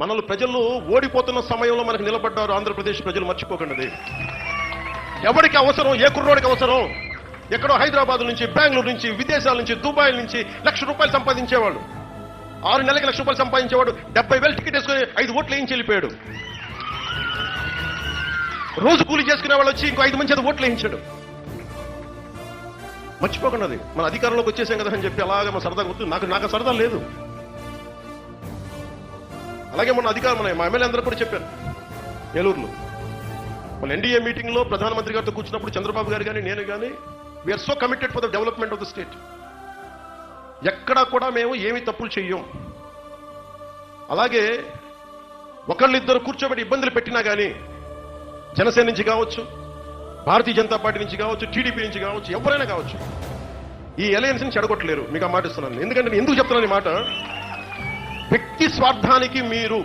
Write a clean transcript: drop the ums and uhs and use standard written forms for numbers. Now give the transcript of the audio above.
మనల్ని ప్రజలు ఓడిపోతున్న సమయంలో మనకు నిలబడ్డారు ఆంధ్రప్రదేశ్ ప్రజలు, మర్చిపోకండి. ఎవరికి అవసరం, ఏ కుర్రోడికి అవసరం, ఎక్కడో హైదరాబాద్ నుంచి, బెంగళూరు నుంచి, విదేశాల నుంచి, దుబాయ్ నుంచి ₹1,00,000 సంపాదించేవాడు, 6 నెలలకి ₹1,00,000 సంపాదించేవాడు 70,000 టికెట్ వేసుకుని 5 ఓట్లు వేయించి వెళ్ళిపోయాడు. రోజు కూలి చేసుకునే వాళ్ళు వచ్చి ఇంకో 5 మంది ఓట్లు వేయించాడు. మర్చిపోకండి, అది మన అధికారంలోకి వచ్చేసాం కదా అని చెప్పి అలాగే మన సరదాగా వద్దు. నాకు సరదా లేదు. అలాగే మన మా ఎమ్మెల్యే అందరూ కూడా చెప్పారు ఏలూరులో. మన ఎన్డీఏ మీటింగ్ లో ప్రధానమంత్రి గారితో కూర్చున్నప్పుడు చంద్రబాబు గారు కానీ నేను కానీ we are so committed for the development of the state. ఎక్కడా కూడా మేము ఏమి తప్పులు చెయ్యం. అలాగే ఒకళ్ళిద్దరు కూర్చోబెట్టి ఇబ్బందులు పెట్టినా కానీ జనసేన నుంచి కావచ్చు, భారతీయ జనతా పార్టీ నుంచి కావచ్చు, టీడీపీ నుంచి కావచ్చు, ఎవరైనా కావచ్చు, ఈ అలయన్స్ ని చెడగొట్టలేరు. మీకు ఆ మాట ఇస్తున్నాను. ఎందుకంటే నేను ఎందుకు చెప్తున్నాను ఈ మాట, వ్యక్తి స్వార్థానికి మీరు